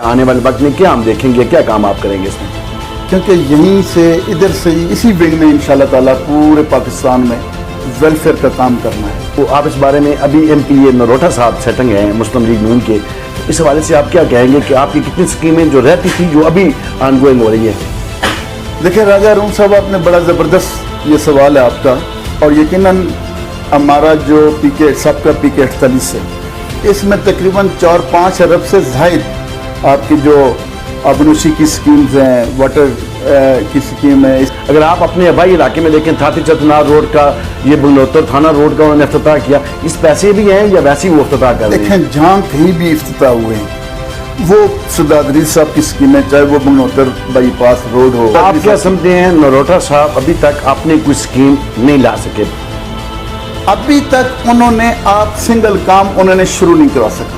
آنے والے وقت میں کیا ہم دیکھیں گے، کیا کام آپ کریں گے اس میں؟ کیونکہ یہیں سے ادھر سے اسی ونگ میں انشاءاللہ تعالیٰ پورے پاکستان میں ویلفیئر کا کام کرنا ہے. تو آپ اس بارے میں ابھی ایم پی اے نروٹا صاحب سیٹنگ ہیں مسلم لیگ نون کے، اس حوالے سے آپ کیا کہیں گے کہ آپ کی کتنی اسکیمیں جو رہتی تھی جو ابھی آن گوئنگ ہو رہی ہے؟ دیکھیں راجہ ارون صاحب، آپ نے بڑا زبردست یہ سوال ہے آپ کا، اور یقیناً ہمارا جو پی کے سب کا پی کے 48 ہے، اس میں تقریباً 4-5 ارب سے زائد آپ کی جو آبنوشی کی سکیمز ہیں، واٹر کی سکیم ہے. اگر آپ اپنے آبائی علاقے میں دیکھیں، تھاتی چتنار روڈ کا، یہ بلنوتر تھانہ روڈ کا انہوں نے افتتاح کیا، اس پیسے بھی ہیں یا ویسے ہی وہ افتتاح کر رہے ہیں؟ دیکھیں جہاں کہیں بھی افتتاح ہوئے ہیں وہ سردار عزیز صاحب کی سکیمیں، چاہے وہ بلنوتر بائی پاس روڈ ہو. آپ کیا سمجھتے ہیں نروٹا صاحب ابھی تک اپنی کوئی سکیم نہیں لا سکے؟ ابھی تک انہوں نے آپ سنگل کام انہوں نے شروع نہیں کرا سکا.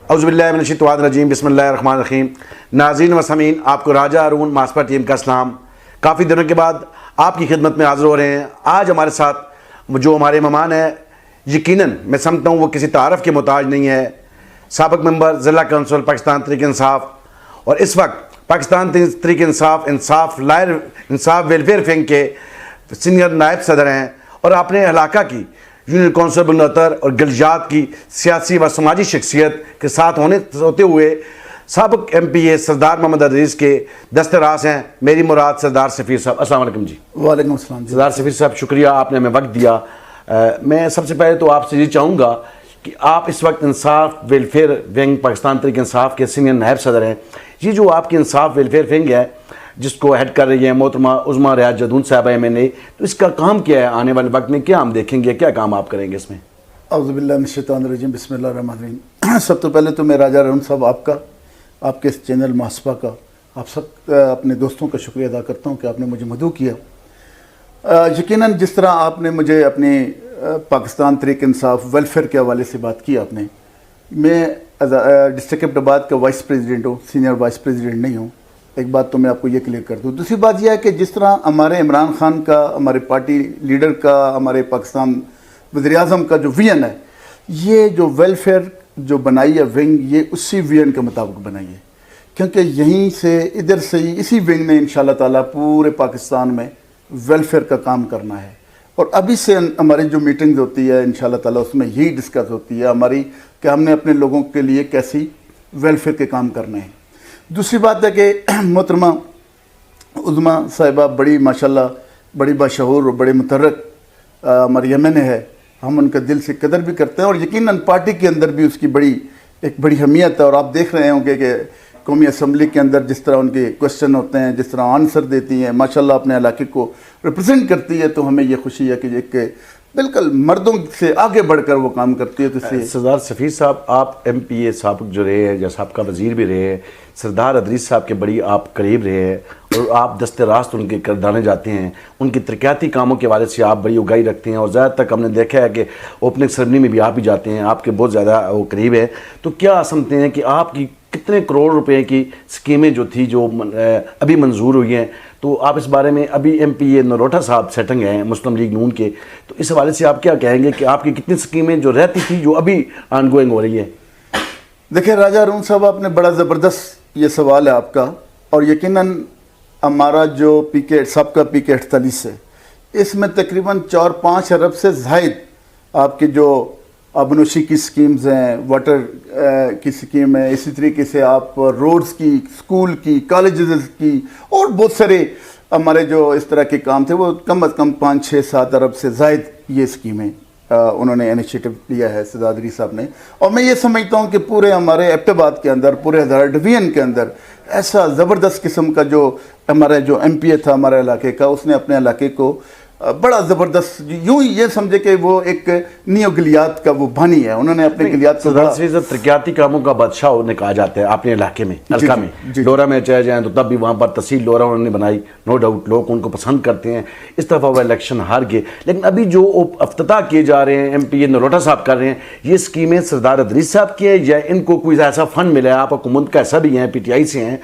اعوذ باللہ من الشیطان الرجیم، بسم اللہ الرحمن الرحیم. ناظرین و سامعین، آپ کو راجہ ارون ماسپا ٹیم کا سلام. کافی دنوں کے بعد آپ کی خدمت میں حاضر ہو رہے ہیں. آج ہمارے ساتھ جو ہمارے مہمان ہیں، یقیناً میں سمجھتا ہوں وہ کسی تعارف کے محتاج نہیں ہے. سابق ممبر ضلع کونسل پاکستان تحریک انصاف، اور اس وقت پاکستان تحریک انصاف ویلفیئر ونگ کے سینئر نائب صدر ہیں، اور اپنے علاقہ کی یونین کونسل بلنوتر اور گلجات کی سیاسی و سماجی شخصیت کے ساتھ ہوتے ہوئے سابق ایم پی اے سردار محمد عزیز کے دست راست ہیں. میری مراد سردار سفیر صاحب. السلام علیکم جی. وعلیکم السلام. سردار سفیر صاحب، شکریہ آپ نے ہمیں وقت دیا. میں سب سے پہلے تو آپ سے یہ چاہوں گا کہ آپ اس وقت انصاف ویلفیئر ونگ پاکستان تحریک انصاف کے سینئر نائب صدر ہیں. یہ جو آپ کی انصاف ویلفیئر ونگ ہے جس کو ہیڈ کر رہی ہے محترمہ عظمیٰ ریاض جدون صاحبہ ایم این اے، تو اس کا کام کیا ہے؟ آنے والے وقت میں کیا ہم دیکھیں گے، کیا کام آپ کریں گے اس میں؟ اعوذ باللہ من الشیطان الرجیم، بسم اللہ الرحمن الرحیم. سب تو پہلے تو میں راجہ ارون صاحب آپ کا، آپ کے اس چینل ماسپا کا، آپ سب اپنے دوستوں کا شکریہ ادا کرتا ہوں کہ آپ نے مجھے مدعو کیا. یقیناً جس طرح آپ نے مجھے اپنی پاکستان تحریک انصاف ویلفیئر کے حوالے سے بات کی آپ نے، میں ڈسٹرکٹ ایبٹ آباد کا وائس پریزیڈنٹ ہوں، سینئر وائس پریزیڈنٹ نہیں ہوں. ایک بات تو میں آپ کو یہ کلیئر کر دوں. دوسری بات یہ ہے کہ جس طرح ہمارے عمران خان کا، ہمارے پارٹی لیڈر کا، ہمارے پاکستان وزیر اعظم کا جو ویژن ہے، یہ جو ویلفیئر جو بنائی ہے ونگ، یہ اسی ویژن کے مطابق بنائی ہے. کیونکہ یہیں سے ادھر سے اسی ونگ نے انشاءاللہ تعالیٰ پورے پاکستان میں ویلفیئر کا کام کرنا ہے. اور ابھی سے ہماری جو میٹنگز ہوتی ہے انشاءاللہ تعالیٰ اس میں یہی ڈسکس ہوتی ہے ہماری کہ ہم نے اپنے لوگوں کے لیے کیسی ویلفیئر کے کام کرنے ہیں. دوسری بات ہے کہ محترمہ عظمیٰ صاحبہ بڑی ماشاءاللہ بڑی باشعور اور بڑے متحرک ہماری ایم این اے ہے. ہم ان کا دل سے قدر بھی کرتے ہیں، اور یقیناً پارٹی کے اندر بھی اس کی ایک بڑی اہمیت ہے. اور آپ دیکھ رہے ہوں گے کہ قومی اسمبلی کے اندر جس طرح ان کے کوشچن ہوتے ہیں، جس طرح آنسر دیتی ہیں، ماشاءاللہ اپنے علاقے کو ریپرزینٹ کرتی ہے. تو ہمیں یہ خوشی ہے کہ ایک بالکل مردوں سے آگے بڑھ کر وہ کام کرتی ہے. تو سردار سفیر صاحب، آپ ایم پی اے سابق جو رہے ہیں یا سابقہ وزیر بھی رہے ہیں، سردار ادریس صاحب کے بڑی آپ قریب رہے ہیں، اور آپ دست راست ان کے کردانے جاتے ہیں. ان کی ترقیاتی کاموں کے حوالے سے آپ بڑی اگائی رکھتے ہیں، اور زیادہ تک ہم نے دیکھا ہے کہ اوپننگ سیرمنی میں بھی آپ ہی جاتے ہیں، آپ کے بہت زیادہ وہ قریب ہیں. تو کیا سمجھتے ہیں کہ آپ کی کتنے کروڑ روپے کی سکیمیں جو تھی جو ابھی منظور ہوئی ہیں، تو آپ اس بارے میں ابھی ایم پی اے نروٹا صاحب سیٹنگ ہیں مسلم لیگ نون کے، تو اس حوالے سے آپ کیا کہیں گے کہ آپ کی کتنی سکیمیں جو رہتی تھی جو ابھی آن گوئنگ ہو رہی ہے؟ دیکھیں راجہ ارون صاحب، آپ نے بڑا زبردست یہ سوال ہے آپ کا، اور یقیناً ہمارا جو پی کے سب کا پی کے 48 ہے، اس میں تقریباً 4-5 ارب سے زائد آپ کے جو آبنوشی کی سکیمز ہیں، واٹر کی سکیم ہے، اسی طریقے سے آپ روڈز کی، اسکول کی، کالجز کی، اور بہت سارے ہمارے جو اس طرح کے کام تھے، وہ کم از کم 5-6-7 ارب سے زائد یہ سکیمیں انہوں نے انیشیٹو لیا ہے سردار عدریس صاحب نے. اور میں یہ سمجھتا ہوں کہ پورے ہمارے ایبٹ آباد کے اندر، پورے ہزار ڈویژن کے اندر ایسا زبردست قسم کا جو ہمارا جو ایم پی اے تھا ہمارے علاقے کا، اس نے اپنے علاقے کو بڑا زبردست، یوں ہی یہ سمجھے کہ وہ ایک نیو گلیات کا وہ بانی ہے. انہوں نے اپنے گلیات کو ترقیاتی کاموں کا بادشاہ انہیں کہا جاتا ہے اپنے علاقے میں، حلقہ میں. ڈورا میں چلے جائیں تو تب بھی وہاں پر تحصیل ڈورا انہوں نے بنائی، نو ڈاؤٹ لوگ ان کو پسند کرتے ہیں. اس دفعہ وہ الیکشن ہار گئے، لیکن ابھی جو افتتاح کیے جا رہے ہیں ایم پی اے نروٹا صاحب کر رہے ہیں، یہ اسکیمیں سردار ادریس صاحب کی ہے یا ان کو کوئی ایسا فنڈ ملا ہے؟ آپ حکومت کا ایسا بھی ہیں، پی ٹی آئی سے ہیں،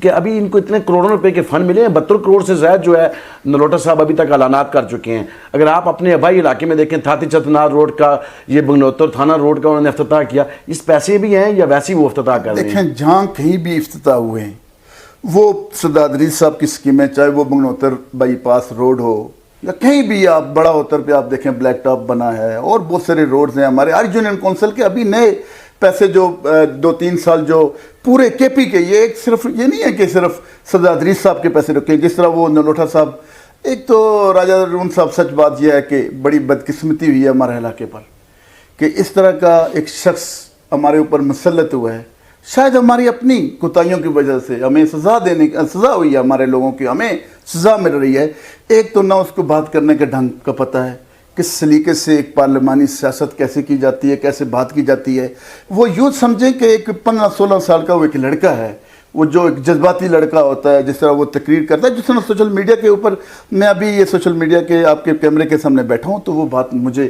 کہ ابھی ان کو اتنے کروڑوں روپے کے فنڈ ملے ہیں, 72 کروڑ سے زائد جو ہے نلوٹا صاحب ابھی تک اعلانات کر چکے ہیں. اگر آپ اپنے آبائی علاقے میں دیکھیں, تھاتی چتنار روڈ کا, یہ بنگلوتر تھانہ روڈ کا انہوں نے افتتاح کیا, اس پیسے بھی ہیں یا ویسے ہی وہ افتتاح کر رہے ہیں؟ دیکھیں جہاں کہیں بھی افتتاح ہوئے ہیں وہ سردار ادریس صاحب کی اسکیمیں, چاہے وہ بنگلوتر بائی پاس روڈ ہو یا کہیں بھی آپ بڑا ہوتر پہ آپ دیکھیں بلیک ٹاپ بنا ہے, اور بہت سارے روڈز ہیں ہمارے ہر یونین کونسل کے. ابھی نئے پیسے جو 2-3 سال جو پورے کے پی کے, یہ ایک صرف یہ نہیں ہے کہ صرف سردار ادریس صاحب کے پیسے رکھے, جس طرح وہ نلوٹا صاحب, ایک تو راجہ ارون صاحب, سچ بات یہ ہے کہ بڑی بدقسمتی ہوئی ہے ہمارے علاقے پر کہ اس طرح کا ایک شخص ہمارے اوپر مسلط ہوا ہے. شاید ہماری اپنی کوتاہیوں کی وجہ سے ہمیں سزا ہوئی ہے, ہمارے لوگوں کی ہمیں سزا مل رہی ہے. ایک تو نہ اس کو بات کرنے کے ڈھنگ کا پتہ ہے, کس سلیقے سے ایک پارلیمانی سیاست کیسے کی جاتی ہے, کیسے بات کی جاتی ہے. وہ یوں سمجھیں کہ ایک 15-16 سال کا وہ ایک لڑکا ہے, وہ جو ایک جذباتی لڑکا ہوتا ہے, جس طرح وہ تقریر کرتا ہے, جس طرح سوشل میڈیا کے اوپر, میں ابھی یہ سوشل میڈیا کے آپ کے کیمرے کے سامنے بیٹھا ہوں تو وہ بات مجھے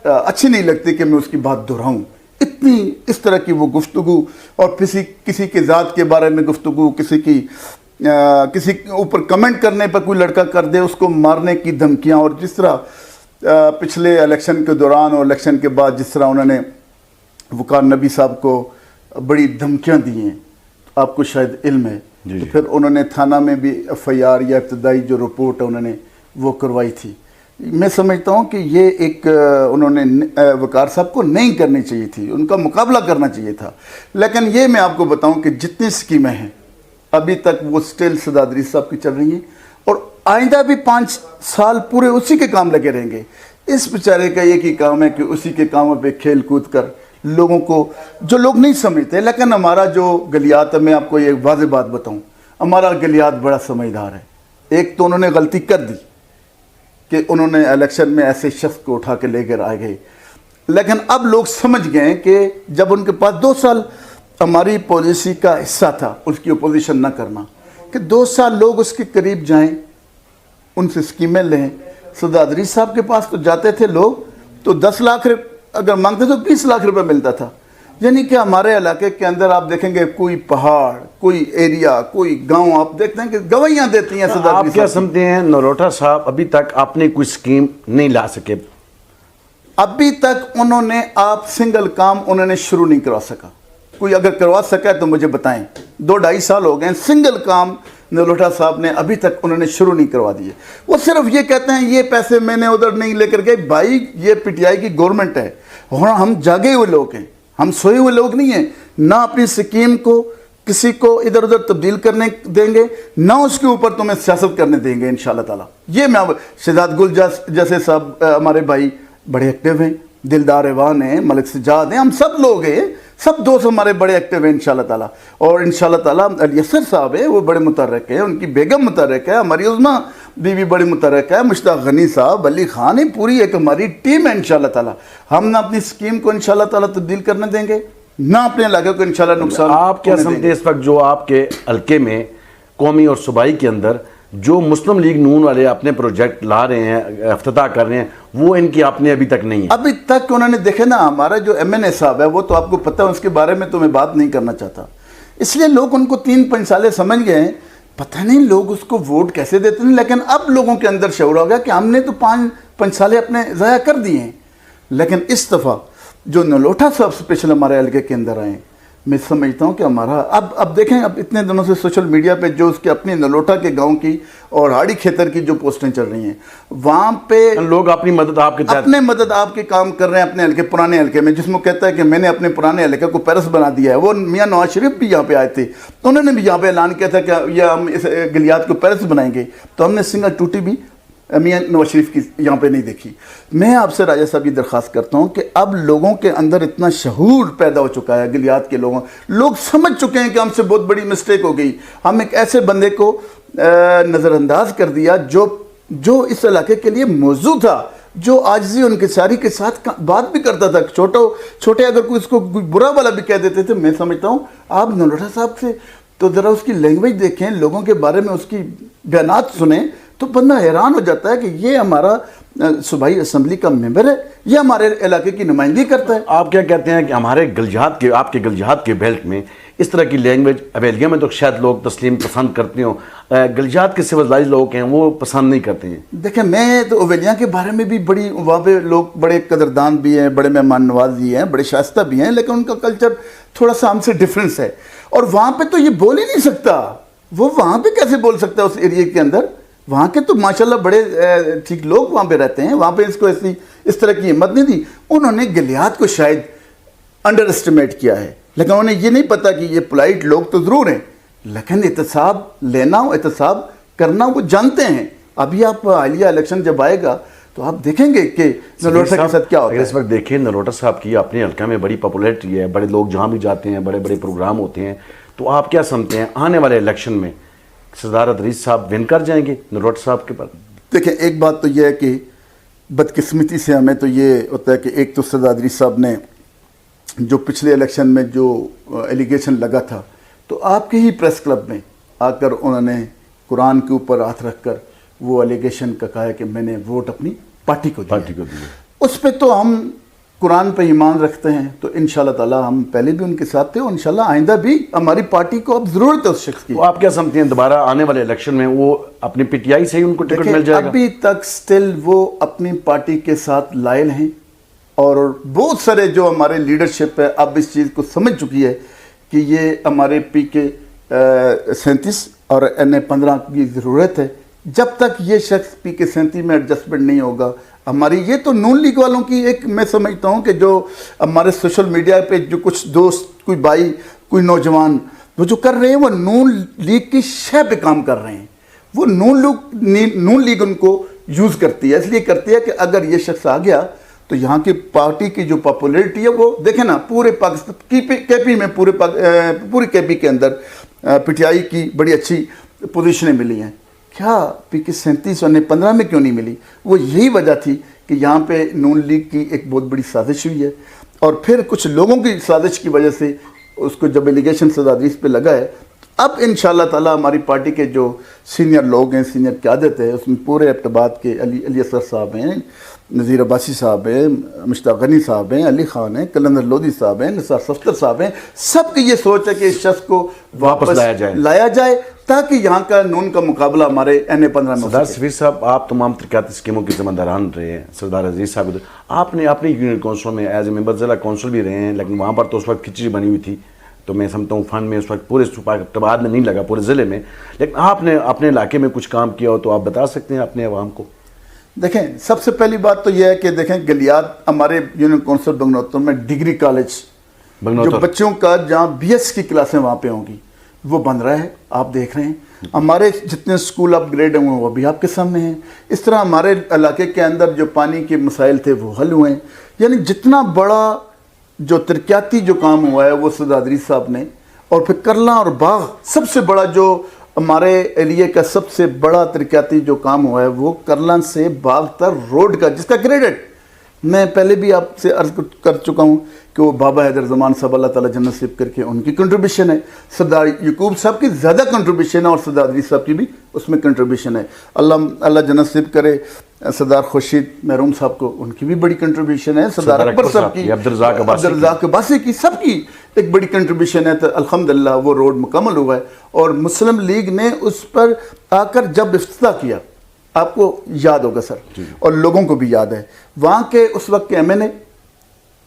اچھی نہیں لگتی کہ میں اس کی بات دہراؤں. اتنی اس طرح کی وہ گفتگو, اور کسی کے ذات کے بارے میں گفتگو, کسی اوپر کمنٹ کرنے پر کوئی لڑکا کر دے اس کو مارنے کی دھمکیاں, اور جس طرح پچھلے الیکشن کے دوران اور الیکشن کے بعد جس طرح انہوں نے وقار نبی صاحب کو بڑی دھمکیاں دی ہیں, آپ کو شاید علم ہے. تو پھر انہوں نے تھانہ میں بھی FIR یا ابتدائی جو رپورٹ انہوں نے وہ کروائی تھی. میں سمجھتا ہوں کہ یہ ایک انہوں نے وقار صاحب کو نہیں کرنی چاہیے تھی, ان کا مقابلہ کرنا چاہیے تھا. لیکن یہ میں آپ کو بتاؤں کہ جتنی اسکیمیں ہیں ابھی تک وہ سٹل سردار ادریس صاحب کی چل رہی ہیں, اور آئندہ بھی 5 سال پورے اسی کے کام لگے رہیں گے. اس بیچارے کا ایک ہی کام ہے کہ اسی کے کاموں پہ کھیل کود کر لوگوں کو, جو لوگ نہیں سمجھتے. لیکن ہمارا جو گلیات ہے, میں آپ کو یہ واضح بات بتاؤں, ہمارا گلیات بڑا سمجھدار ہے. ایک تو انہوں نے غلطی کر دی کہ انہوں نے الیکشن میں ایسے شخص کو اٹھا کے لے کر آ گئے, لیکن اب لوگ سمجھ گئے کہ جب ان کے پاس 2 سال ہماری پالیسی کا حصہ تھا اس کی اپوزیشن نہ کرنا, کہ 2 سال لوگ اس کے قریب جائیں, ان سے اسکیمیں لیں. سردار ادریس صاحب کے پاس تو جاتے تھے لوگ تو 10 لاکھ اگر مانگتے تو 20 لاکھ روپے ملتا تھا. یعنی کہ ہمارے علاقے کے اندر آپ دیکھیں گے کوئی پہاڑ, کوئی ایریا, کوئی گاؤں, آپ دیکھتے ہیں کہ گوائیاں دیتی ہیں سردار آپ کیا سمجھتے ہیں نلوٹا صاحب ابھی تک اپنے کوئی اسکیم نہیں لا سکے؟ ابھی تک انہوں نے آپ سنگل کام انہوں نے شروع نہیں کروا سکا. کوئی اگر کروا سکا ہے تو مجھے بتائیں. 2-2.5 سال ہو گئے ہیں, سنگل کام نلوٹا صاحب نے ابھی تک انہوں نے شروع نہیں کروا دیے. وہ صرف یہ کہتے ہیں یہ پیسے میں نے ادھر نہیں لے کر گئے. بھائی یہ PTI کی گورنمنٹ ہے, اور ہم جاگے ہوئے لوگ ہیں, ہم سوئے ہوئے لوگ نہیں ہیں. نہ اپنی سکیم کو کسی کو ادھر ادھر تبدیل کرنے دیں گے, نہ اس کے اوپر تمہیں سیاست کرنے دیں گے انشاءاللہ تعالیٰ. یہ میں شہزاد گل جیسے صاحب ہمارے بھائی بڑے ایکٹیو ہیں, دلدار ایوان ہیں, ملک سجاد ہیں, ہم سب لوگ ہیں, سب دوست ہمارے بڑے ایکٹیو ہیں انشاءاللہ تعالیٰ. اور انشاءاللہ تعالیٰ الیسر صاحب ہیں, وہ بڑے متحرک ہیں, ان کی بیگم متحرک ہے, ہماری عظمیٰ بیوی بڑی متحرک ہے, مشتاق غنی صاحب, علی خان ہیں, پوری ایک ہماری ٹیم ہے انشاءاللہ تعالیٰ. ہم نہ اپنی اسکیم کو انشاءاللہ تعالیٰ تبدیل کرنے دیں گے, نہ اپنے علاقے کو انشاءاللہ نقصان. آپ کیا سمجھتے ہیں اس وقت جو آپ کے حلقے میں قومی اور صوبائی کے اندر جو مسلم لیگ نون والے اپنے پروجیکٹ لا رہے ہیں, افتتاح کر رہے ہیں, وہ ان کی آپ نے ابھی تک نہیں ہے؟ ابھی تک انہوں نے دیکھے نا, ہمارا جو MNA صاحب ہے وہ تو آپ کو پتہ ہے, اس کے بارے میں تو میں بات نہیں کرنا چاہتا, اس لیے لوگ ان کو 3-5 سالے سمجھ گئے ہیں. پتہ نہیں لوگ اس کو ووٹ کیسے دیتے ہیں, لیکن اب لوگوں کے اندر شعور ہو گیا کہ ہم نے تو 5 سالے اپنے ضائع کر دیے ہیں. لیکن اس دفعہ جو نلوٹا صاحب اسپیشل ہمارے حلقے کے اندر آئے, میں سمجھتا ہوں کہ ہمارا اب دیکھیں, اب اتنے دنوں سے سوشل میڈیا پہ جو اس کے اپنی نلوٹا کے گاؤں کی اور ہاڑی کھیتر کی جو پوسٹیں چل رہی ہیں, وہاں پہ لوگ اپنی مدد آپ کے اپنے مدد آپ کے کام کر رہے ہیں اپنے حلقے, پرانے حلقے میں, جس میں کہتا ہے کہ میں نے اپنے پرانے حلقے کو پیرس بنا دیا ہے. وہ میاں نواز شریف بھی یہاں پہ آئے تھے, انہوں نے بھی یہاں پہ اعلان کیا تھا کہ یہ ہم اس گلیات کو پیرس بنائیں گے, تو ہم نے سنگل ٹوٹی بھی میاں نواز شریف کی یہاں پہ نہیں دیکھی. میں آپ سے راجہ صاحب یہ درخواست کرتا ہوں کہ اب لوگوں کے اندر اتنا شعور پیدا ہو چکا ہے, گلیات کے لوگ سمجھ چکے ہیں کہ ہم سے بہت بڑی مسٹیک ہو گئی. ہم ایک ایسے بندے کو نظر انداز کر دیا جو اس علاقے کے لیے موضوع تھا, جو عاجزی ان کے ساری کے ساتھ بات بھی کرتا تھا. چھوٹے اگر کوئی اس کو برا والا بھی کہہ دیتے تھے. میں سمجھتا ہوں آپ نلوٹا صاحب سے تو ذرا اس کی لینگویج دیکھیں, لوگوں کے بارے میں اس کی بیانات سنیں, تو بندہ حیران ہو جاتا ہے کہ یہ ہمارا صوبائی اسمبلی کا ممبر ہے, یہ ہمارے علاقے کی نمائندگی کرتا ہے. آپ کیا کہتے ہیں کہ ہمارے آپ کے گلجہات کے بیلٹ میں اس طرح کی لینگویج اویلیہ میں تو شاید لوگ تسلیم پسند کرتے ہوں, گلجات کے سویلائز لوگ ہیں وہ پسند نہیں کرتے ہیں. دیکھیں میں تو اویلیہ کے بارے میں بھی بڑی, وہاں پہ لوگ بڑے قدردان بھی ہیں, بڑے مہمان نواز بھی ہیں, بڑے شائستہ بھی ہیں, لیکن ان کا کلچر تھوڑا سا ہم سے ڈفرینس ہے. اور وہاں پہ تو یہ بول ہی نہیں سکتا, وہ وہاں پہ کیسے بول سکتا ہے اس ایریے کے اندر؟ وہاں کے تو ماشاءاللہ بڑے ٹھیک لوگ وہاں پہ رہتے ہیں, وہاں پہ اس کو اس طرح کی ہمت نہیں دی. انہوں نے گلیات کو شاید انڈر اسٹیمیٹ کیا ہے, لیکن انہیں یہ نہیں پتا کہ یہ پولائٹ لوگ تو ضرور ہیں, لیکن احتساب لینا احتساب کرنا وہ جانتے ہیں. ابھی آپ حالیہ الیکشن جب آئے گا تو آپ دیکھیں گے کہ نلوٹا کے ساتھ کیا ہوتا ہے. اس وقت دیکھیں نلوٹا صاحب کی اپنے حلقہ میں بڑی پاپولیرٹی ہے, بڑے لوگ جہاں بھی جاتے ہیں بڑے بڑے پروگرام ہوتے ہیں, تو آپ کیا سمجھتے ہیں آنے والے الیکشن میں سردار ادریس صاحب ون کر جائیں گے نلوٹا صاحب کے پر؟ دیکھیں ایک بات تو یہ ہے کہ بدقسمتی سے ہمیں تو یہ ہوتا ہے کہ ایک تو سردار ادریس صاحب نے جو پچھلے الیکشن میں جو ایلیگیشن لگا تھا, تو آپ کے ہی پریس کلب میں آ کر انہوں نے قرآن کے اوپر ہاتھ رکھ کر وہ ایلیگیشن کا کہا ہے کہ میں نے ووٹ اپنی پارٹی کو دیا. اس پہ تو ہم قرآن پہ ایمان رکھتے ہیں, تو انشاءاللہ تعالی ہم پہلے بھی ان کے ساتھ تھے, اور انشاءاللہ آئندہ بھی ہماری پارٹی کو اب ضرورت ہے اس شخص کی. تو آپ کیا سمجھتے ہیں دوبارہ آنے والے الیکشن میں وہ اپنی پی ٹی آئی سے ہی ان کو ٹکٹ مل جائے گا؟ ابھی تک سٹل وہ اپنی پارٹی کے ساتھ لائل ہیں, اور بہت سارے جو ہمارے لیڈرشپ ہے اب اس چیز کو سمجھ چکی ہے کہ یہ ہمارے پی کے 37 اور NA-15 کی ضرورت ہے. جب تک یہ شخص پی کے 37 میں ایڈجسٹمنٹ نہیں ہوگا, ہماری یہ تو نون لیگ والوں کی ایک میں سمجھتا ہوں کہ جو ہمارے سوشل میڈیا پہ جو کچھ دوست, کوئی بھائی, کوئی نوجوان وہ جو کر رہے ہیں وہ نون لیگ کی شے پہ کام کر رہے ہیں. وہ نون لیگ ان کو یوز کرتی ہے, اس لیے کرتی ہے کہ اگر یہ شخص آ گیا تو یہاں کی پارٹی کی جو پاپولیرٹی ہے وہ دیکھیں نا, پورے پاکستان کے پی میں پوری کے پی کے اندر پی ٹی آئی کی بڑی اچھی پوزیشنیں ملی ہیں. کیا پی کے 37 اور 15 میں کیوں نہیں ملی؟ وہ یہی وجہ تھی کہ یہاں پہ نون لیگ کی ایک بہت بڑی سازش ہوئی ہے, اور پھر کچھ لوگوں کی سازش کی وجہ سے اس کو جب ایلیگیشن سردار ادریس پہ لگا ہے. اب انشاءاللہ تعالی ہماری پارٹی کے جو سینئر لوگ ہیں, سینئر قیادت ہے, اس میں پورے ابتباد کے علی اصغر صاحب ہیں, نذیر عباسی صاحب ہیں, مشتاق غنی صاحب ہیں, علی خان ہیں, قلندر لودھی صاحب ہیں, نثار صفدر صاحب ہیں, سب کی یہ سوچ ہے کہ اس شخص کو واپس لایا جائے تاکہ یہاں کا نون کا مقابلہ ہمارے NA-15 میں. سردار سفیر صاحب, آپ تمام ترقیاتی اسکیموں کے ذمہ داران رہے ہیں. سردار عزیز صاحب, آپ نے اپنی یونین کونسل میں ایز اے ممبر ضلع کونسل بھی رہے ہیں, لیکن وہاں پر تو اس وقت کھچڑی بنی ہوئی تھی, تو میں سمجھتا ہوں فنڈ میں اس وقت پورے ابتباد میں نہیں لگا, پورے ضلع میں, لیکن آپ نے اپنے علاقے میں کچھ کام کیا ہو تو آپ بتا سکتے ہیں اپنے عوام کو. دیکھیں سب سے پہلی بات تو یہ ہے کہ دیکھیں گلیات ہمارے یونین کونسل بگنوتر میں ڈگری کالج جو بچوں کا جہاں BS کی کلاسیں وہاں پہ ہوں گی وہ بن رہا ہے, آپ دیکھ رہے ہیں. ہمارے جتنے سکول اپ گریڈ ہیں وہ بھی آپ کے سامنے ہیں. اس طرح ہمارے علاقے کے اندر جو پانی کے مسائل تھے وہ حل ہوئے ہیں. یعنی جتنا بڑا جو ترقیاتی جو کام ہوا ہے وہ سردار ادریس صاحب نے, اور پھر کرلا اور باغ سب سے بڑا جو ہمارے ایریے کا سب سے بڑا ترقیاتی جو کام ہوا ہے وہ کرلا سے باغ تک روڈ کا, جس کا کریڈٹ میں پہلے بھی آپ سے عرض کر چکا ہوں کہ وہ بابا حیدر زمان صاحب اللہ تعالیٰ جنت نصیب کر کے ان کی کنٹریبیوشن ہے, سردار یعقوب صاحب کی زیادہ کنٹریبیوشن ہے, اور سردار ادریس صاحب کی بھی اس میں کنٹریبیوشن ہے. اللہ جنت نصیب کرے سردار خورشید محروم صاحب کو, ان کی بھی بڑی کنٹریبیوشن ہے, سردار اکبر صاحب کی, عبدالرزاق عباسی کی, سب کی ایک بڑی کنٹریبیوشن ہے. تو الحمدللہ وہ روڈ مکمل ہوا ہے, اور مسلم لیگ نے اس پر آ کر جب افتتاح کیا, آپ کو یاد ہوگا سر, اور لوگوں کو بھی یاد ہے, وہاں کے اس وقت کے MNA,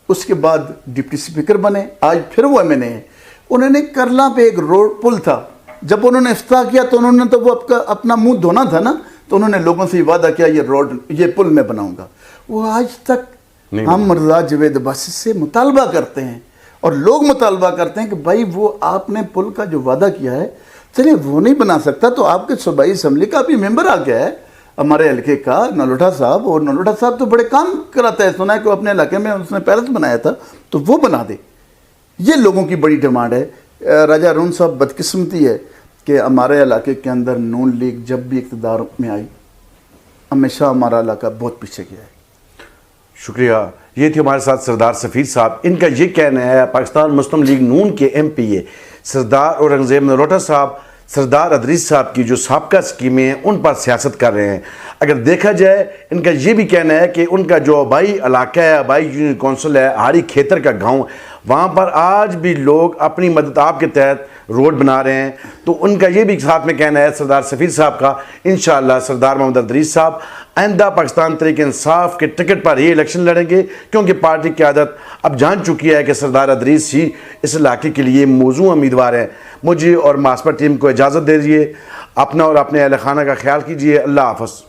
اس کے بعد ڈپٹی اسپیکر بنے, آج پھر وہ MNA ہیں. انہوں نے کرلا پہ ایک روڈ پل تھا, جب انہوں نے افتتاح کیا تو انہوں نے تو وہ اپنا منہ دھونا تھا نا, تو انہوں نے لوگوں سے یہ وعدہ کیا یہ پل میں بناؤں گا. وہ آج تک ہم مرزا جاوید عباسی سے مطالبہ کرتے ہیں, اور لوگ مطالبہ کرتے ہیں کہ بھائی وہ آپ نے پل کا جو وعدہ کیا ہے, چلے وہ نہیں بنا سکتا تو آپ کے صوبائی اسمبلی کا بھی ممبر آ گیا ہے ہمارے حلقے کا, نلوٹا صاحب, اور نلوٹا صاحب تو بڑے کام کراتا ہے, سنا ہے کہ وہ اپنے علاقے میں اس نے پیلس بنایا تھا, تو وہ بنا دے. یہ لوگوں کی بڑی ڈیمانڈ ہے. راجہ ارون صاحب بدقسمتی ہے کہ ہمارے علاقے کے اندر نون لیگ جب بھی اقتدار میں آئی ہمیشہ ہمارا علاقہ بہت پیچھے گیا ہے. شکریہ. یہ تھے ہمارے ساتھ سردار سفیر صاحب. ان کا یہ کہنا ہے, پاکستان مسلم لیگ نون کے MPA سردار اورنگزیب نلوٹا صاحب سردار ادریس صاحب کی جو سابقہ اسکیمیں ہیں ان پر سیاست کر رہے ہیں. اگر دیکھا جائے ان کا یہ بھی کہنا ہے کہ ان کا جو آبائی علاقہ ہے, آبائی یونین کونسل ہے, ہاری کھیتر کا گاؤں, وہاں پر آج بھی لوگ اپنی مدد آپ کے تحت روڈ بنا رہے ہیں. تو ان کا یہ بھی ساتھ میں کہنا ہے سردار سفیر صاحب کا، انشاءاللہ سردار محمد ادریس صاحب آئندہ پاکستان تحریک انصاف کے ٹکٹ پر ہی الیکشن لڑیں گے، کیونکہ پارٹی قیادت اب جان چکی ہے کہ سردار ادریس ہی اس علاقے کے لیے موزوں امیدوار ہیں. مجھے اور ماسپا ٹیم کو اجازت دے دیجیے. اپنا اور اپنے اہل خانہ کا خیال کیجیے. اللہ حافظ.